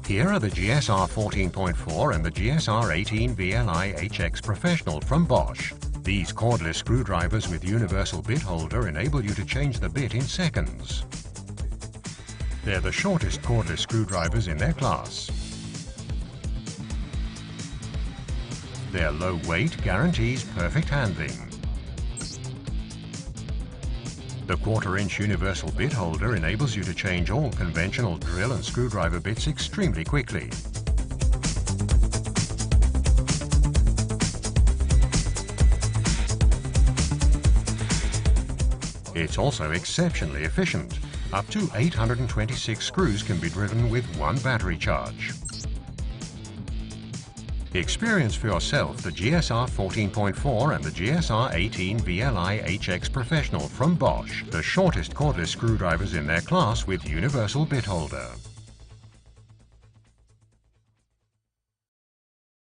Here are the GSR 14.4 and the GSR 18 VLI HX Professional from Bosch. These cordless screwdrivers with universal bit holder enable you to change the bit in seconds. They're the shortest cordless screwdrivers in their class. Their low weight guarantees perfect handling. The 1/4-inch universal bit holder enables you to change all conventional drill and screwdriver bits extremely quickly. It's also exceptionally efficient. Up to 826 screws can be driven with one battery charge. Experience for yourself the GSR 14.4 and the GSR 18 VLI HX Professional from Bosch, the shortest cordless screwdrivers in their class with universal bit holder.